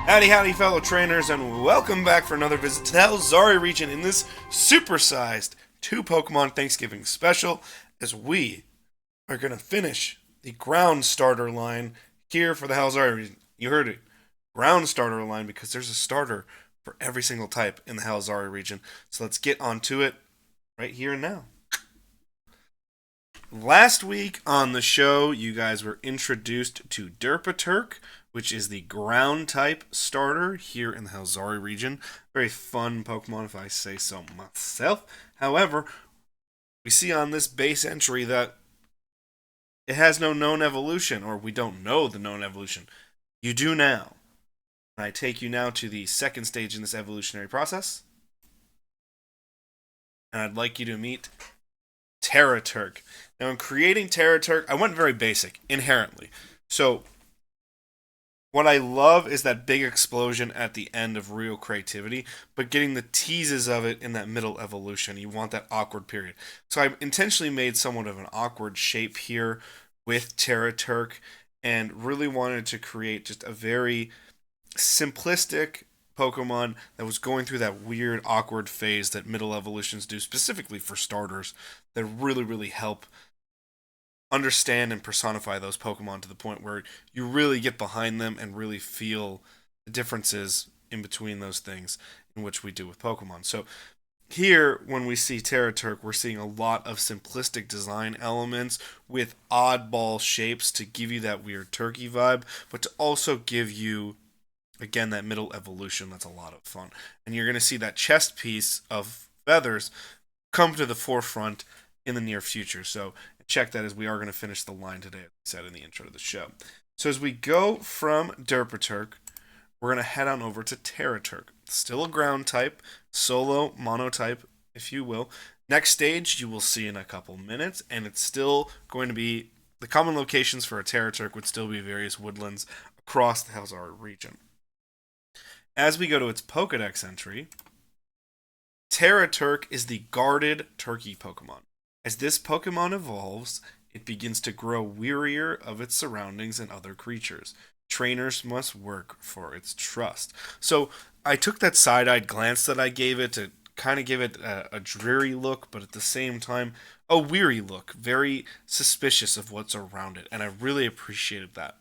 Howdy, howdy, fellow trainers, and welcome back for another visit to the Alzari region in this supersized 2 Pokemon Thanksgiving special, as we are going to finish the ground starter line here for the Alzari region. You heard it, ground starter line, because there's a starter for every single type in the Alzari region. So let's get on to it right here and now. Last week on the show, you guys were introduced to Derpaturk, which is the ground type starter here in the Alzari region. Very fun Pokemon, if I say so myself. However, we see on this base entry that it has no known evolution, or we don't know the known evolution. You do now. I take you now to the second stage in this evolutionary process. And I'd like you to meet Teraturk. Now, in creating Teraturk, I went very basic, inherently. So, what I love is that big explosion at the end of real creativity, but getting the teases of it in that middle evolution. You want that awkward period. So I intentionally made somewhat of an awkward shape here with Teraturk, and really wanted to create just a very simplistic Pokemon that was going through that weird, awkward phase that middle evolutions do, specifically for starters, that really help understand and personify those Pokemon to the point where you really get behind them and really feel the differences in between those things, in which we do with Pokemon. So here, when we see Teraturk, we're seeing a lot of simplistic design elements with oddball shapes to give you that weird turkey vibe, but to also give you, again, that middle evolution that's a lot of fun. And you're going to see that chest piece of feathers come to the forefront in the near future. So check that, as we are going to finish the line today, as I said in the intro to the show. So as we go from Derpaturk, we're going to head on over to Teraturk. Still a ground type, solo monotype, if you will. Next stage you will see in a couple minutes, and it's still going to be, the common locations for a Teraturk would still be various woodlands across the Alzari region. As we go to its Pokedex entry, Teraturk is the guarded turkey Pokemon. As this Pokemon evolves, it begins to grow wearier of its surroundings and other creatures. Trainers must work for its trust. So I took that side-eyed glance that I gave it to kind of give it a dreary look, but at the same time, a weary look. Very suspicious of what's around it. And I really appreciated that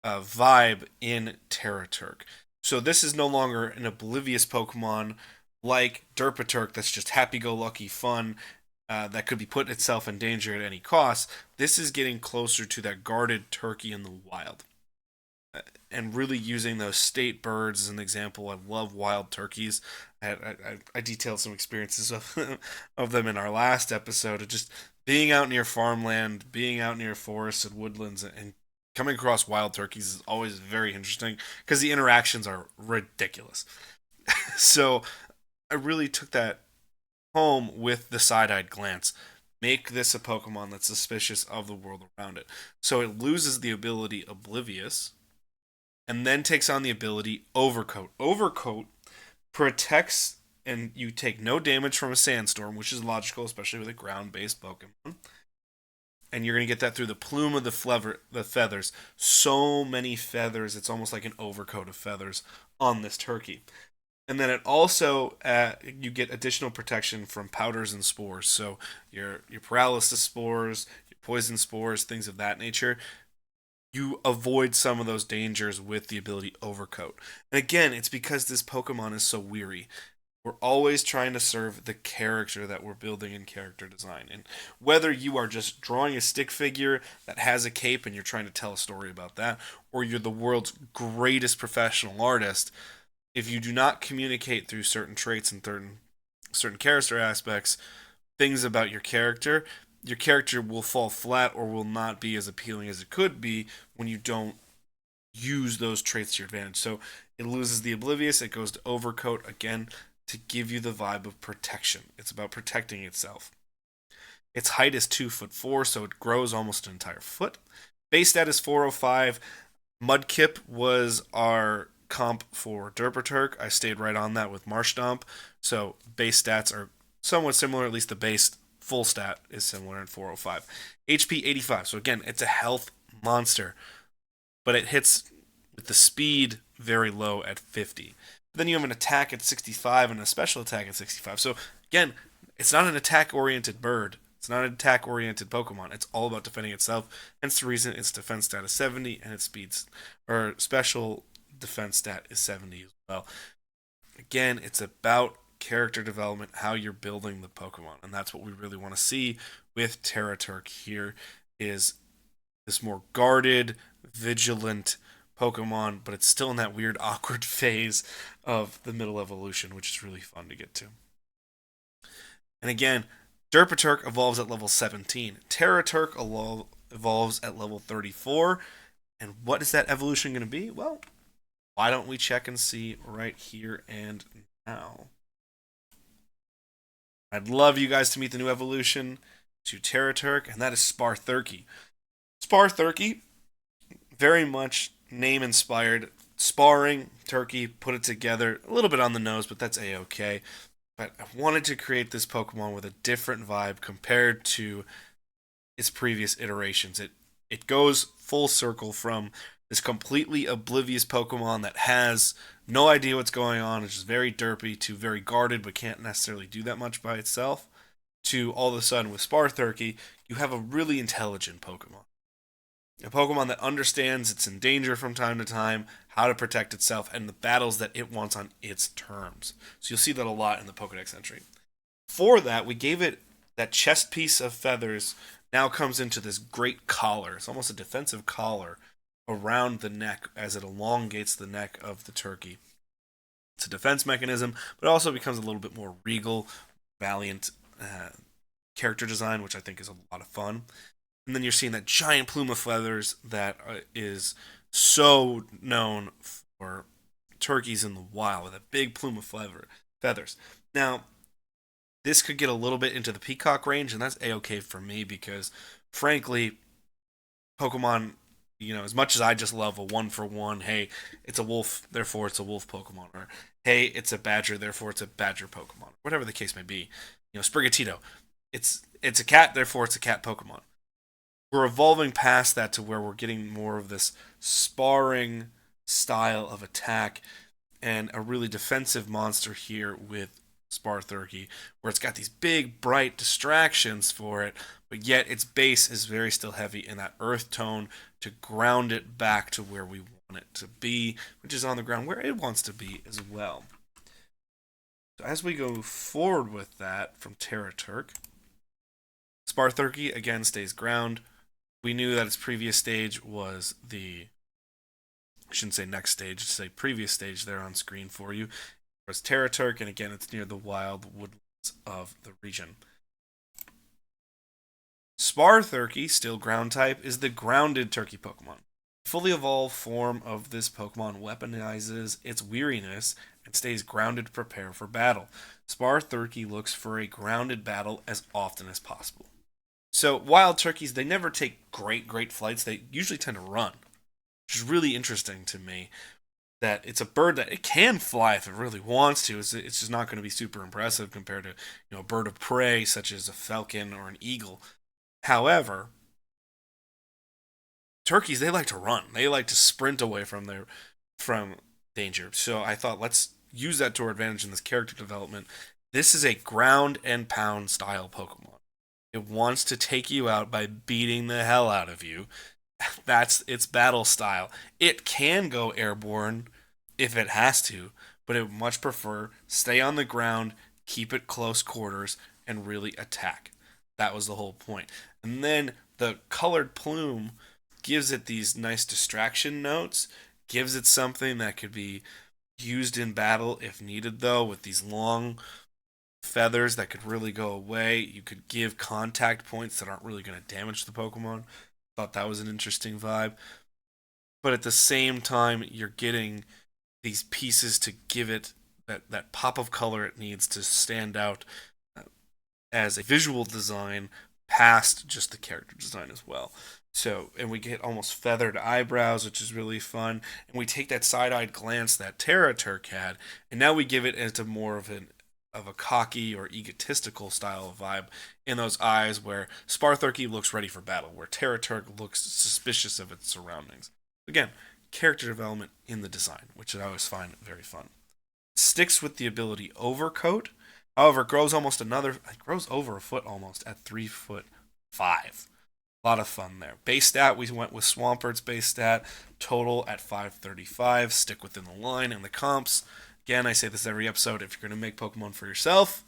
vibe in Teraturk. So this is no longer an oblivious Pokemon like Derpaturk that's just happy-go-lucky fun, that could be putting itself in danger at any cost. This is getting closer to that guarded turkey in the wild. And really using those state birds as an example. I love wild turkeys. I detailed some experiences of them in our last episode, of just being out near farmland, being out near forests and woodlands, and coming across wild turkeys is always very interesting, because the interactions are ridiculous. So I really took that home with the side-eyed glance. Make this a Pokemon that's suspicious of the world around it. So it loses the ability Oblivious, and then takes on the ability Overcoat. Overcoat protects, and you take no damage from a sandstorm, which is logical, especially with a ground-based Pokemon. And you're going to get that through the plume of the feathers. So many feathers, it's almost like an overcoat of feathers on this turkey. And then it also, you get additional protection from powders and spores. So your paralysis spores, your poison spores, things of that nature. You avoid some of those dangers with the ability Overcoat. And again, it's because this Pokemon is so weary. We're always trying to serve the character that we're building in character design. And whether you are just drawing a stick figure that has a cape and you're trying to tell a story about that, or you're the world's greatest professional artist, if you do not communicate through certain traits and certain character aspects, things about your character will fall flat or will not be as appealing as it could be when you don't use those traits to your advantage. So it loses the Oblivious, it goes to Overcoat, again, to give you the vibe of protection. It's about protecting itself. Its height is 2'4", so it grows almost an entire foot. Base stat is 405. Mudkip was our comp for Derpaturk. I stayed right on that with Marshtomp. So base stats are somewhat similar, at least the base full stat is similar in 405. HP 85. So again, it's a health monster, but it hits with the speed very low at 50. But then you have an attack at 65 and a special attack at 65. So again, it's not an attack-oriented bird. It's not an attack-oriented Pokemon. It's all about defending itself. Hence the reason its defense stat is 70 and its speeds or special defense stat is 70 as well. Again, it's about character development, how you're building the Pokemon, and that's what we really want to see with Teraturk here. Is this more guarded, vigilant Pokemon, but it's still in that weird, awkward phase of the middle evolution, which is really fun to get to. And again, Derpaturk evolves at level 17. Teraturk evolves at level 34. And what is that evolution going to be? Well, why don't we check and see right here and now? I'd love you guys to meet the new evolution to Teraturk, and that is Sparthurky. Sparthurky, very much name-inspired. Sparring, Turkey, put it together. A little bit on the nose, but that's A-okay. But I wanted to create this Pokemon with a different vibe compared to its previous iterations. It goes full circle from this completely oblivious Pokemon that has no idea what's going on, it's just very derpy, to very guarded but can't necessarily do that much by itself, to all of a sudden with Sparthurky, you have a really intelligent Pokemon. A Pokemon that understands it's in danger from time to time, how to protect itself, and the battles that it wants on its terms. So you'll see that a lot in the Pokedex entry. For that, we gave it that chest piece of feathers now comes into this great collar. It's almost a defensive collar around the neck as it elongates the neck of the turkey. It's a defense mechanism, but it also becomes a little bit more regal, valiant character design, which I think is a lot of fun. And then you're seeing that giant plume of feathers that is so known for turkeys in the wild, with a big plume of feathers. Now, this could get a little bit into the peacock range, and that's A-okay for me because, frankly, Pokemon, as much as I just love a one-for-one, hey, it's a wolf, therefore it's a wolf Pokemon, or hey, it's a badger, therefore it's a badger Pokemon, whatever the case may be. Sprigatito, it's a cat, therefore it's a cat Pokemon. We're evolving past that to where we're getting more of this sparring style of attack and a really defensive monster here with Sparthurky, where it's got these big, bright distractions for it, but yet its base is very still heavy in that earth tone to ground it back to where we want it to be, which is on the ground where it wants to be as well. So as we go forward with that from Teraturk, Sparthurky again stays ground. We knew that its previous stage was I shouldn't say next stage, just say previous stage there on screen for you. It was Teraturk, and again, it's near the wild woodlands of the region. Sparthurky, still ground type, is the grounded turkey Pokemon. The fully evolved form of this Pokemon weaponizes its weariness and stays grounded to prepare for battle. Sparthurky looks for a grounded battle as often as possible. So wild turkeys, they never take great flights. They usually tend to run, which is really interesting to me. That it's a bird that it can fly if it really wants to. It's just not going to be super impressive compared to a bird of prey such as a falcon or an eagle. However, turkeys, they like to run. They like to sprint away from danger. So I thought, let's use that to our advantage in this character development. This is a ground and pound style Pokemon. It wants to take you out by beating the hell out of you. That's its battle style. It can go airborne if it has to, but it would much prefer stay on the ground, keep it close quarters, and really attack. That was the whole point. And then the colored plume gives it these nice distraction notes, gives it something that could be used in battle if needed, though, with these long feathers that could really go away. You could give contact points that aren't really going to damage the Pokemon. Thought that was an interesting vibe. But at the same time, you're getting these pieces to give it that pop of color it needs to stand out as a visual design past just the character design as well. So, and we get almost feathered eyebrows, which is really fun. And we take that side-eyed glance that Teraturk had, and now we give it into more of a cocky or egotistical style of vibe in those eyes, where Sparthurky looks ready for battle, where Teraturk looks suspicious of its surroundings. Again, character development in the design, which I always find very fun. Sticks with the ability Overcoat. However, it grows over a foot almost at 3'5". A lot of fun there. Base stat, we went with Swampert's base stat. Total at 535. Stick within the line and the comps. Again, I say this every episode. If you're going to make Pokemon for yourself,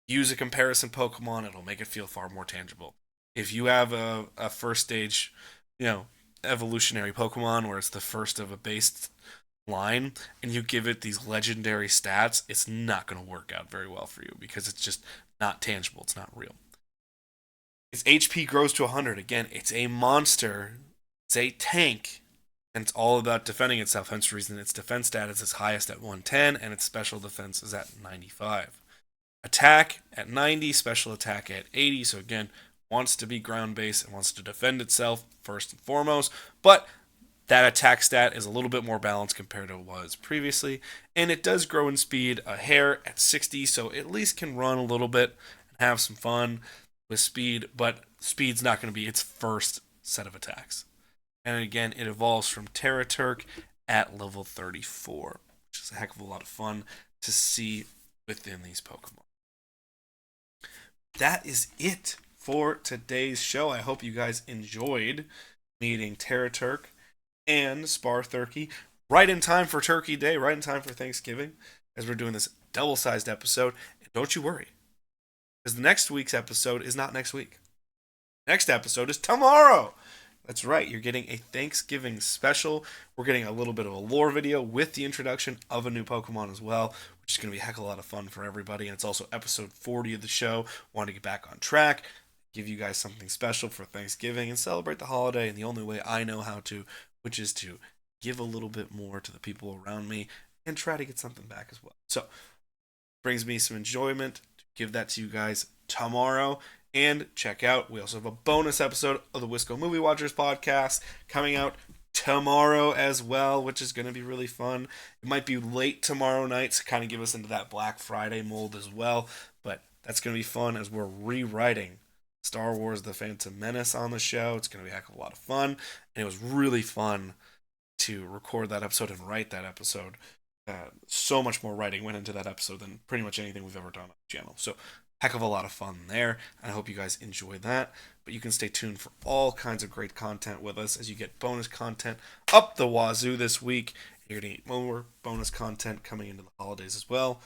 use a comparison Pokemon. It'll make it feel far more tangible. If you have a first stage, evolutionary Pokemon where it's the first of a base line and you give it these legendary stats, it's not going to work out very well for you because it's just not tangible. It's not real. Its HP grows to 100. Again, it's a monster. It's a tank. And it's all about defending itself. Hence the reason its defense stat is its highest at 110 and its special defense is at 95. Attack at 90, special attack at 80. So again, wants to be ground-based and wants to defend itself first and foremost. But that attack stat is a little bit more balanced compared to what it was previously. And it does grow in speed a hair at 60, so at least can run a little bit and have some fun with speed, but speed's not going to be its first set of attacks. And again, it evolves from Teraturk at level 34, which is a heck of a lot of fun to see within these Pokemon. That is it for today's show. I hope you guys enjoyed meeting Teraturk and Sparthurkey right in time for Turkey Day, right in time for Thanksgiving, as we're doing this double-sized episode. And don't you worry, because the next week's episode is not next week. Next episode is tomorrow. That's right, you're getting a Thanksgiving special. We're getting a little bit of a lore video with the introduction of a new Pokemon as well, which is going to be a heck of a lot of fun for everybody. And it's also episode 40 of the show. Want to get back on track, give you guys something special for Thanksgiving, and celebrate the holiday in the only way I know how to, which is to give a little bit more to the people around me and try to get something back as well. So, brings me some enjoyment to give that to you guys tomorrow. And check out, we also have a bonus episode of the Wisco Movie Watchers podcast coming out tomorrow as well, which is going to be really fun. It might be late tomorrow night to kind of give us into that Black Friday mold as well, but that's going to be fun as we're rewriting Star Wars The Phantom Menace on the show. It's going to be a heck of a lot of fun, and it was really fun to record that episode and write that episode. So much more writing went into that episode than pretty much anything we've ever done on the channel. So heck of a lot of fun there, and I hope you guys enjoy that. But you can stay tuned for all kinds of great content with us as you get bonus content up the wazoo this week. You're going to get more bonus content coming into the holidays as well.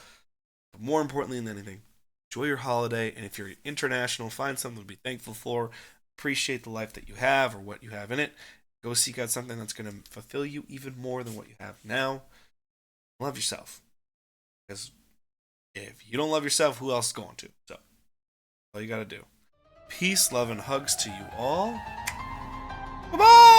But more importantly than anything, enjoy your holiday, and if you're international, find something to be thankful for. Appreciate the life that you have or what you have in it. Go seek out something that's going to fulfill you even more than what you have now. Love yourself. Because if you don't love yourself, who else is going to? So, all you got to do. Peace, love, and hugs to you all. Bye-bye!